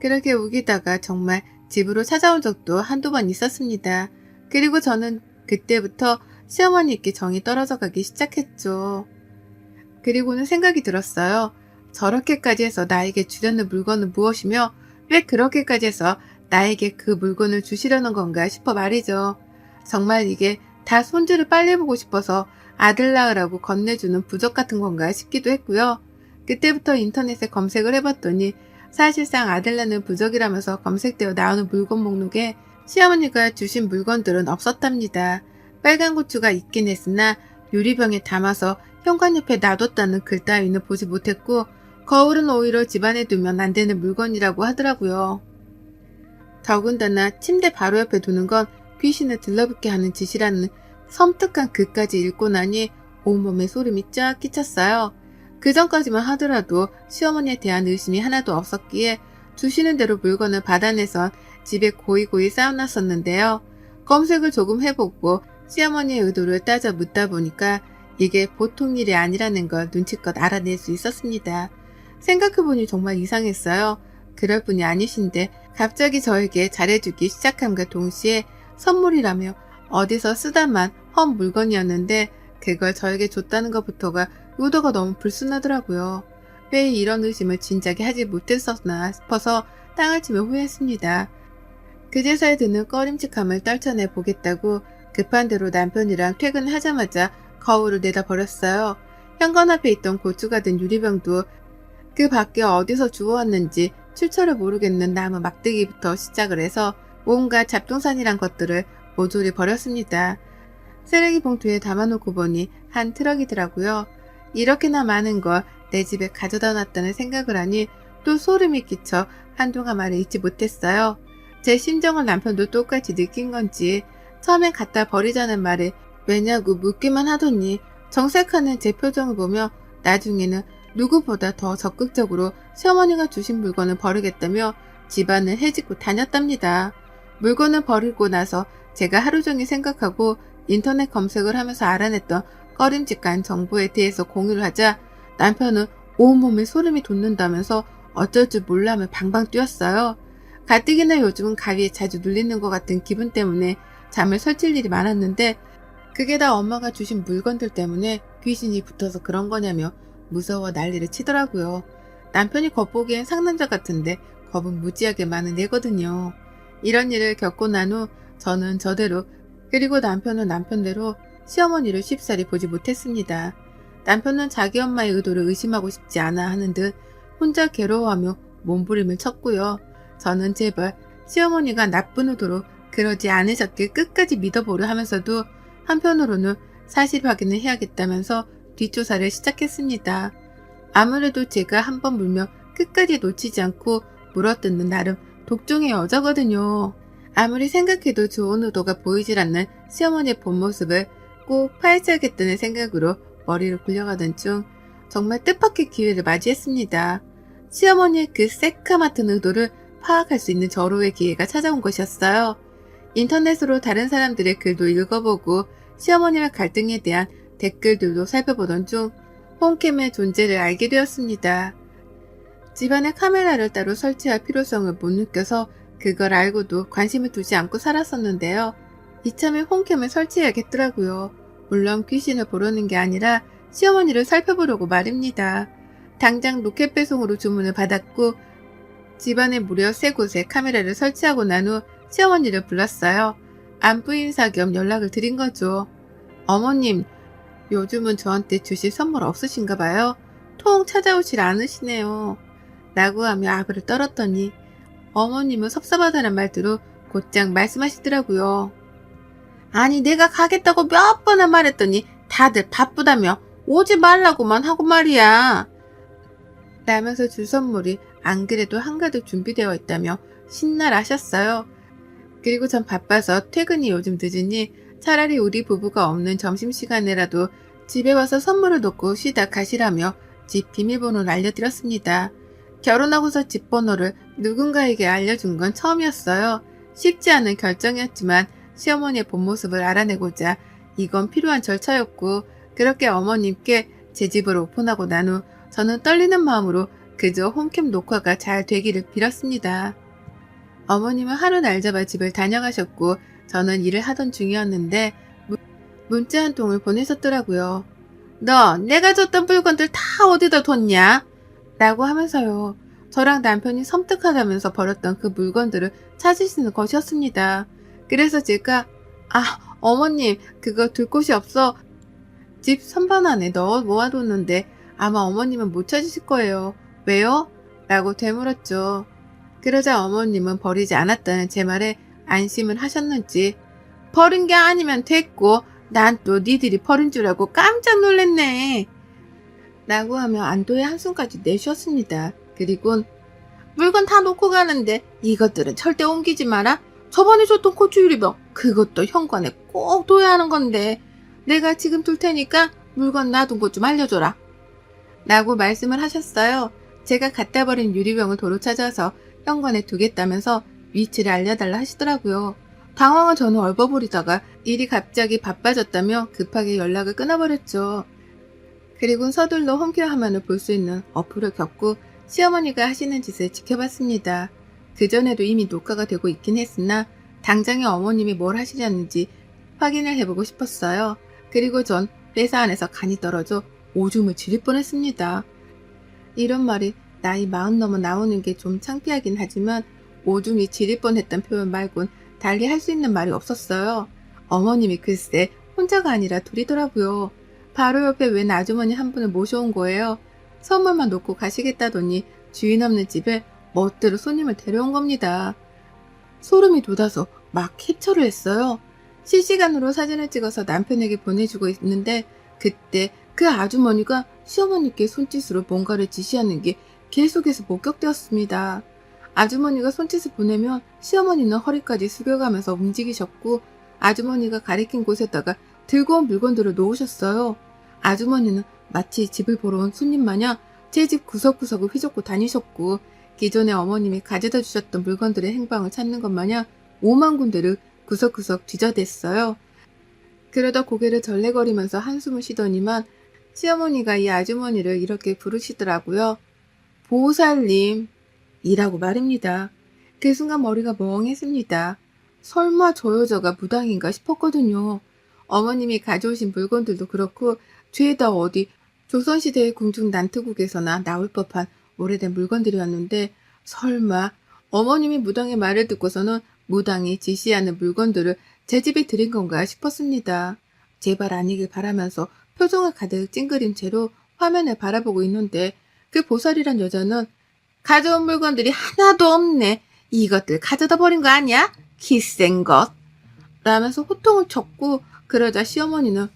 Speaker 1: 그렇게 우기다가 정말 집으로 찾아온 적도 한두 번 있었습니다. 그리고 저는 그때부터 시어머니께 정이 떨어져 가기 시작했죠. 그리고는 생각이 들었어요. 저렇게까지 해서 나에게 주려는 물건은 무엇이며 왜 그렇게까지 해서 나에게 그 물건을 주시려는 건가 싶어 말이죠. 정말 이게 다 손주를 빨리 보고 싶어서 아들 낳으라고 건네주는 부적 같은 건가 싶기도 했고요. 그때부터 인터넷에 검색을 해봤더니 사실상 아들 낳는 부적이라면서 검색되어 나오는 물건 목록에 시어머니가 주신 물건들은 없었답니다. 빨간 고추가 있긴 했으나 유리병에 담아서 현관 옆에 놔뒀다는 글 따위는 보지 못했고 거울은 오히려 집안에 두면 안 되는 물건이라고 하더라고요. 더군다나 침대 바로 옆에 두는 건 귀신을 들러붙게 하는 짓이라는 섬뜩한 글까지 읽고 나니 온몸에 소름이 쫙 끼쳤어요. 그 전까지만 하더라도 시어머니에 대한 의심이 하나도 없었기에 주시는 대로 물건을 받아내선 집에 고이고이 쌓아놨었는데요. 검색을 조금 해보고 시어머니의 의도를 따져 묻다 보니까 이게 보통 일이 아니라는 걸 눈치껏 알아낼 수 있었습니다. 생각해보니 정말 이상했어요. 그럴 분이 아니신데 갑자기 저에게 잘해주기 시작함과 동시에 선물이라며 어디서 쓰다만 헛 물건이었는데 그걸 저에게 줬다는 것부터가 의도가 너무 불순하더라고요. 왜 이런 의심을 진작에 하지 못했었나 싶어서 땅을 치며 후회했습니다. 그제서야 드는 꺼림칙함을 떨쳐내 보겠다고 급한 대로 남편이랑 퇴근하자마자 거울을 내다 버렸어요. 현관 앞에 있던 고추가 든 유리병도 그 밖에 어디서 주워왔는지 출처를 모르겠는 나무 막대기부터 시작을 해서 온갖 잡동산이란 것들을 모조리 버렸습니다. 쓰레기 봉투에 담아놓고 보니 한 트럭이더라고요. 이렇게나 많은 걸 내 집에 가져다 놨다는 생각을 하니 또 소름이 끼쳐 한동안 말을 잊지 못했어요. 제 심정을 남편도 똑같이 느낀 건지 처음엔 갖다 버리자는 말에 왜냐고 묻기만 하더니 정색하는 제 표정을 보며 나중에는 누구보다 더 적극적으로 시어머니가 주신 물건을 버리겠다며 집안을 헤집고 다녔답니다. 물건을 버리고 나서 제가 하루 종일 생각하고 인터넷 검색을 하면서 알아냈던 꺼림칙한 정보에 대해서 공유를 하자 남편은 온몸에 소름이 돋는다면서 어쩔 줄 몰라하며 방방 뛰었어요. 가뜩이나 요즘은 가위에 자주 눌리는 것 같은 기분 때문에 잠을 설칠 일이 많았는데 그게 다 엄마가 주신 물건들 때문에 귀신이 붙어서 그런 거냐며 무서워 난리를 치더라고요. 남편이 겉보기엔 상남자 같은데 겁은 무지하게 많은 애거든요. 이런 일을 겪고 난 후 저는 저대로 그리고 남편은 남편대로 시어머니를 쉽사리 보지 못했습니다. 남편은 자기 엄마의 의도를 의심하고 싶지 않아 하는 듯 혼자 괴로워하며 몸부림을 쳤고요. 저는 제발 시어머니가 나쁜 의도로 그러지 않으셨길 끝까지 믿어보려 하면서도 한편으로는 사실 확인을 해야겠다면서 뒷조사를 시작했습니다. 아무래도 제가 한번 물면 끝까지 놓치지 않고 물어뜯는 나름 독종의 여자거든요. 아무리 생각해도 좋은 의도가 보이질 않는 시어머니의 본 모습을 꼭 파헤쳐야겠다는 생각으로 머리를 굴려가던 중 정말 뜻밖의 기회를 맞이했습니다. 시어머니의 그 새카맣은 의도를 파악할 수 있는 절호의 기회가 찾아온 것이었어요. 인터넷으로 다른 사람들의 글도 읽어보고 시어머니와 갈등에 대한 댓글들도 살펴보던 중 홈캠의 존재를 알게 되었습니다. 집안에 카메라를 따로 설치할 필요성을 못 느껴서 그걸 알고도 관심을 두지 않고 살았었는데요. 이참에 홈캠을 설치해야겠더라고요. 물론 귀신을 보려는 게 아니라 시어머니를 살펴보려고 말입니다. 당장 로켓 배송으로 주문을 받았고 집안에 무려 3곳에 카메라를 설치하고 난 후 시어머니를 불렀어요. 안부 인사 겸 연락을 드린 거죠. 어머님, 요즘은 저한테 주실 선물 없으신가 봐요. 통 찾아오질 않으시네요. 라고 하며 아부를 떨었더니 어머님은 섭섭하다는 말대로 곧장 말씀하시더라고요. 아니 내가 가겠다고 몇 번을 말했더니 다들 바쁘다며 오지 말라고만 하고 말이야. 라면서 줄 선물이 안 그래도 한가득 준비되어 있다며 신나라하셨어요. 그리고 전 바빠서 퇴근이 요즘 늦으니 차라리 우리 부부가 없는 점심시간에라도 집에 와서 선물을 놓고 쉬다 가시라며 집 비밀번호를 알려드렸습니다. 결혼하고서 집 번호를 누군가에게 알려준 건 처음이었어요. 쉽지 않은 결정이었지만 시어머니의 본 모습을 알아내고자 이건 필요한 절차였고 그렇게 어머님께 제 집을 오픈하고 난 후 저는 떨리는 마음으로 그저 홈캠 녹화가 잘 되기를 빌었습니다. 어머님은 하루 날 잡아 집을 다녀가셨고 저는 일을 하던 중이었는데 문자 한 통을 보내셨더라고요. 너 내가 줬던 물건들 다 어디다 뒀냐? 라고 하면서요. 저랑 남편이 섬뜩하다면서 버렸던 그 물건들을 찾으시는 것이었습니다. 그래서 제가 어머님 그거 둘 곳이 없어 집 선반 안에 넣어 모아뒀는데 아마 어머님은 못 찾으실 거예요. 왜요? 라고 되물었죠. 그러자 어머님은 버리지 않았다는 제 말에 안심을 하셨는지 버린 게 아니면 됐고 난 또 니들이 버린 줄 알고 깜짝 놀랐네. 라고 하며 안도의 한숨까지 내쉬었습니다. 그리곤 물건 다 놓고 가는데 이것들은 절대 옮기지 마라. 저번에 줬던 고추 유리병 그것도 현관에 꼭 둬야 하는 건데 내가 지금 둘 테니까 물건 놔둔 곳 좀 알려줘라. 라고 말씀을 하셨어요. 제가 갖다 버린 유리병을 도로 찾아서 현관에 두겠다면서 위치를 알려달라 하시더라고요. 당황한 저는 얼버무리다가 일이 갑자기 바빠졌다며 급하게 연락을 끊어버렸죠. 그리고 서둘러 홈케어 화면을 볼 수 있는 어플을 켰고 시어머니가 하시는 짓을 지켜봤습니다. 그전에도 이미 녹화가 되고 있긴 했으나 당장에 어머님이 뭘 하시려는지 확인을 해보고 싶었어요. 그리고 전 회사 안에서 간이 떨어져 오줌을 지릴 뻔했습니다. 이런 말이 나이 40 넘어 나오는 게 좀 창피하긴 하지만 오줌이 지릴 뻔했단 표현 말곤 달리 할 수 있는 말이 없었어요. 어머님이 글쎄 혼자가 아니라 둘이더라고요. 바로 옆에 웬 아주머니 한 분을 모셔온 거예요. 선물만 놓고 가시겠다더니 주인 없는 집에 멋대로 손님을 데려온 겁니다. 소름이 돋아서 막 캡처를 했어요. 실시간으로 사진을 찍어서 남편에게 보내주고 있는데 그때 그 아주머니가 시어머니께 손짓으로 뭔가를 지시하는 게 계속해서 목격되었습니다. 아주머니가 손짓을 보내면 시어머니는 허리까지 숙여가면서 움직이셨고 아주머니가 가리킨 곳에다가 들고 온 물건들을 놓으셨어요. 아주머니는 마치 집을 보러 온 손님 마냥 제 집 구석구석을 휘젓고 다니셨고 기존에 어머님이 가져다 주셨던 물건들의 행방을 찾는 것 마냥 5만 군데를 구석구석 뒤져댔어요. 그러다 고개를 절레거리면서 한숨을 쉬더니만 시어머니가 이 아주머니를 이렇게 부르시더라고요. 보살님 이라고 말입니다. 그 순간 머리가 멍했습니다. 설마 저 여자가 무당인가 싶었거든요. 어머님이 가져오신 물건들도 그렇고 죄다 어디 조선시대의 궁중 난투국에서나 나올 법한 오래된 물건들이었는데 설마 어머님이 무당의 말을 듣고서는 무당이 지시하는 물건들을 제 집에 들인 건가 싶었습니다. 제발 아니길 바라면서 표정을 가득 찡그린 채로 화면을 바라보고 있는데 그 보살이란 여자는 가져온 물건들이 하나도 없네. 이것들 가져다 버린 거 아니야? 기센 것. 라면서 호통을 쳤고 그러자 시어머니는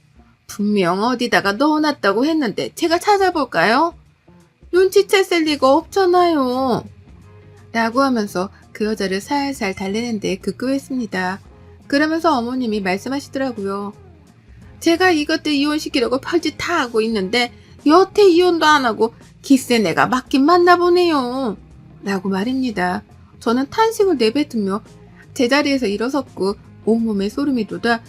Speaker 1: 분명 어디다가 넣어놨다고 했는데 제가 찾아볼까요? 눈치챘을 리가 없잖아요. 라고 하면서 그 여자를 살살 달래는 데 급급했습니다. 그러면서 어머님이 말씀하시더라고요. 제가 이것들 이혼시키려고 별짓 다 하고 있는데 여태 이혼도 안 하고 기센 애가 맞긴 맞나 보네요. 라고 말입니다. 저는 탄식을 내뱉으며 제자리에서 일어섰고 온몸에 소름이 돋아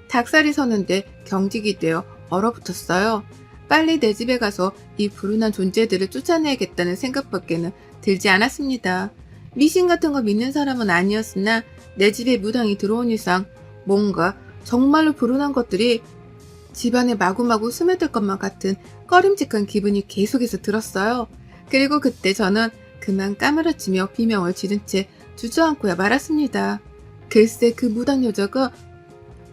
Speaker 1: 닭살이 서는데 경직이 되어 얼어붙었어요. 빨리 내 집에 가서 이 불운한 존재들을 쫓아내야겠다는 생각밖에는 들지 않았습니다. 미신 같은 거 믿는 사람은 아니었으나 내 집에 무당이 들어온 이상 뭔가 정말로 불운한 것들이 집안에 마구마구 스며들 것만 같은 꺼림직한 기분이 계속해서 들었어요. 그리고 그때 저는 그만 까무러치며 비명을 지른 채 주저앉고야 말았습니다. 글쎄 그 무당 여자가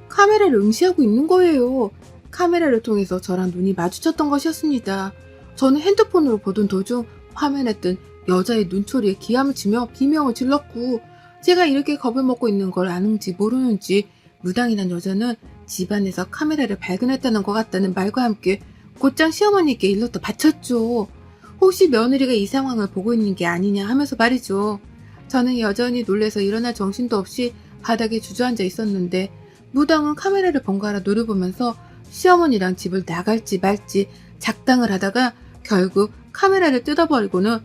Speaker 1: 카메라를 응시하고 있는 거예요. 카메라를 통해서 저랑 눈이 마주쳤던 것이었습니다. 저는 핸드폰으로 보던 도중 화면에 뜬 여자의 눈초리에 기함을 치며 비명을 질렀고 제가 이렇게 겁을 먹고 있는 걸 아는지 모르는지 무당이란 여자는 집안에서 카메라를 발견했다는 것 같다는 말과 함께 곧장 시어머니께 일렀다 바쳤죠. 혹시 며느리가 이 상황을 보고 있는 게 아니냐 하면서 말이죠. 저는 여전히 놀라서 일어날 정신도 없이 바닥에 주저앉아 있었는데 무당은 카메라를 번갈아 노려보면서 시어머니랑 집을 나갈지 말지 작당을 하다가 결국 카메라를 뜯어버리고는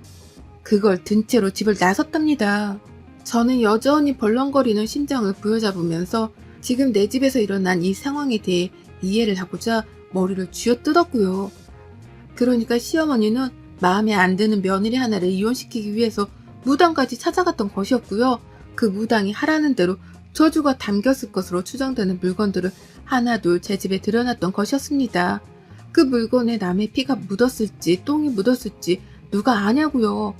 Speaker 1: 그걸 든 채로 집을 나섰답니다. 저는 여전히 벌렁거리는 심장을 부여잡으면서 지금 내 집에서 일어난 이 상황에 대해 이해를 하고자 머리를 쥐어뜯었고요. 그러니까 시어머니는 마음에 안 드는 며느리 하나를 이혼시키기 위해서 무당까지 찾아갔던 것이었고요. 그 무당이 하라는 대로 저주가 담겼을 것으로 추정되는 물건들을 하나둘 제 집에 들여놨던 것이었습니다. 그 물건에 남의 피가 묻었을지 똥이 묻었을지 누가 아냐고요.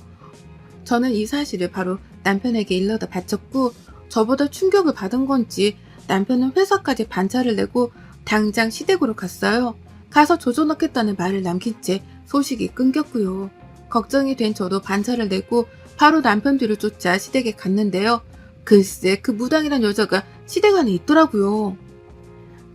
Speaker 1: 저는 이 사실을 바로 남편에게 일러다 바쳤고 저보다 충격을 받은 건지 남편은 회사까지 반차를 내고 당장 시댁으로 갔어요. 가서 조져놓겠다는 말을 남긴 채 소식이 끊겼고요. 걱정이 된 저도 반차를 내고 바로 남편 뒤를 쫓아 시댁에 갔는데요. 글쎄 그 무당이란 여자가 시댁 안에 있더라고요.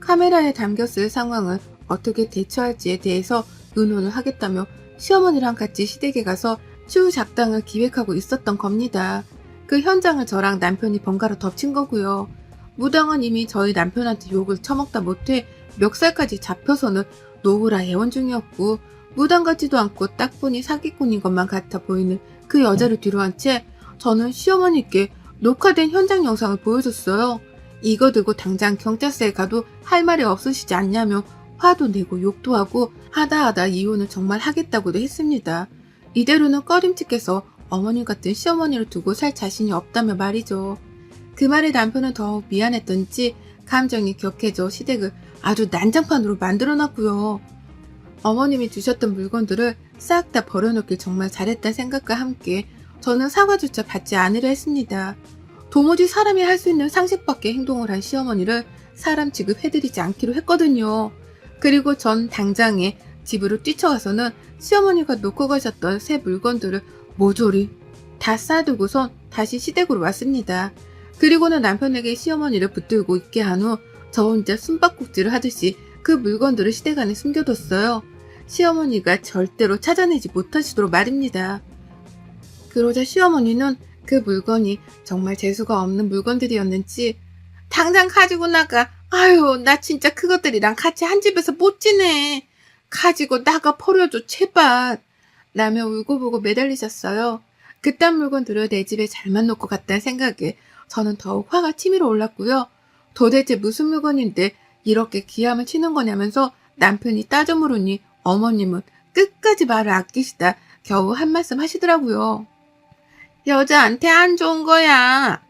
Speaker 1: 카메라에 담겼을 상황을 어떻게 대처할지에 대해서 의논을 하겠다며 시어머니랑 같이 시댁에 가서 추후 작당을 기획하고 있었던 겁니다. 그 현장을 저랑 남편이 번갈아 덮친 거고요. 무당은 이미 저희 남편한테 욕을 처먹다 못해 멱살까지 잡혀서는 노후라 애원 중이었고 무당 같지도 않고 딱 보니 사기꾼인 것만 같아 보이는 그 여자를 뒤로 한 채 저는 시어머니께 녹화된 현장 영상을 보여줬어요. 이거 들고 당장 경찰서에 가도 할 말이 없으시지 않냐며 화도 내고 욕도 하고 하다 이혼을 정말 하겠다고도 했습니다. 이대로는 꺼림칙해서 어머니 같은 시어머니를 두고 살 자신이 없다며 말이죠. 그 말에 남편은 더욱 미안했던지 감정이 격해져 시댁을 아주 난장판으로 만들어놨고요. 어머님이 주셨던 물건들을 싹 다 버려놓길 정말 잘했다는 생각과 함께 저는 사과조차 받지 않으려 했습니다. 도무지 사람이 할 수 있는 상식밖의 행동을 한 시어머니를 사람 취급해드리지 않기로 했거든요. 그리고 전 당장에 집으로 뛰쳐가서는 시어머니가 놓고 가셨던 새 물건들을 모조리 다 싸두고선 다시 시댁으로 왔습니다. 그리고는 남편에게 시어머니를 붙들고 있게 한 후 저 혼자 숨바꼭질을 하듯이 그 물건들을 시댁 안에 숨겨뒀어요. 시어머니가 절대로 찾아내지 못하시도록 말입니다. 그러자 시어머니는 그 물건이 정말 재수가 없는 물건들이었는지 당장 가지고 나가. 아유 나 진짜 그것들이랑 같이 한 집에서 못 지내. 가지고 나가 버려줘 제발. 라며 울고불고 매달리셨어요. 그딴 물건들을 내 집에 잘만 놓고 갔다는 생각에 저는 더욱 화가 치밀어 올랐고요. 도대체 무슨 물건인데 이렇게 기함을 치는 거냐면서 남편이 따져 물으니 어머님은 끝까지 말을 아끼시다 겨우 한 말씀 하시더라고요. 여자한테 안 좋은 거야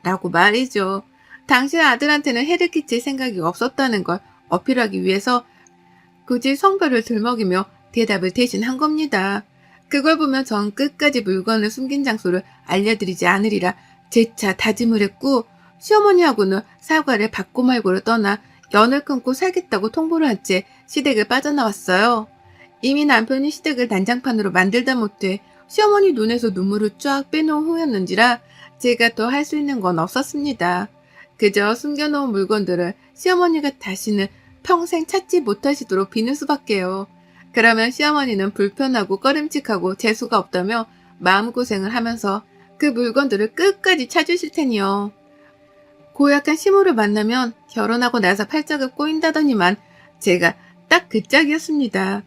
Speaker 1: 라고 말이죠. 당신 아들한테는 해를 끼칠 생각이 없었다는 걸 어필하기 위해서 굳이 성별을 들먹이며 대답을 대신 한 겁니다. 그걸 보면 전 끝까지 물건을 숨긴 장소를 알려드리지 않으리라 재차 다짐을 했고 시어머니하고는 사과를 받고 말고를 떠나 연을 끊고 살겠다고 통보를 한 채 시댁을 빠져나왔어요. 이미 남편이 시댁을 난장판으로 만들다 못해 시어머니 눈에서 눈물을 쫙 빼놓은 후였는지라 제가 더 할 수 있는 건 없었습니다. 그저 숨겨놓은 물건들을 시어머니가 다시는 평생 찾지 못하시도록 비는 수밖에요. 그러면 시어머니는 불편하고 꺼림칙하고 재수가 없다며 마음고생을 하면서 그 물건들을 끝까지 찾으실 테니요. 고약한 시모를 만나면 결혼하고 나서 팔짝을 꼬인다더니만 제가 딱 그 짝이었습니다.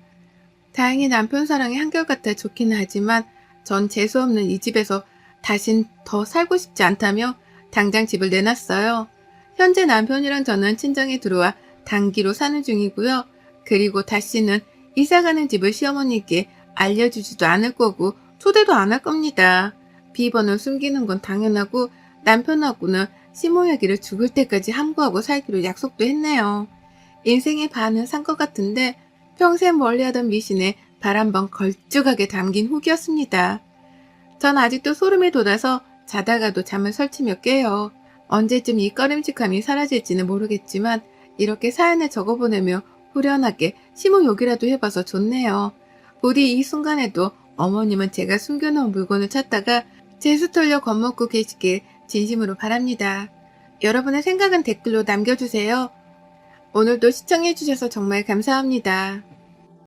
Speaker 1: 다행히 남편 사랑이 한결같아 좋기는 하지만 전 재수없는 이 집에서 다신 더 살고 싶지 않다며 당장 집을 내놨어요. 현재 남편이랑 저는 친정에 들어와 단기로 사는 중이고요. 그리고 다시는 이사가는 집을 시어머니께 알려주지도 않을 거고 초대도 안 할 겁니다. 비번을 숨기는 건 당연하고 남편하고는 시모 얘기를 죽을 때까지 함구하고 살기로 약속도 했네요. 인생의 반은 산 것 같은데 평생 멀리하던 미신에 발 한 번 걸쭉하게 담긴 후기였습니다. 전 아직도 소름이 돋아서 자다가도 잠을 설치며 깨요. 언제쯤 이 꺼림칙함이 사라질지는 모르겠지만 이렇게 사연을 적어보내며 후련하게 시모 욕이라도 해봐서 좋네요. 부디 이 순간에도 어머님은 제가 숨겨놓은 물건을 찾다가 재수 털려 겁먹고 계시길 진심으로 바랍니다. 여러분의 생각은 댓글로 남겨주세요. 오늘도 시청해주셔서 정말 감사합니다.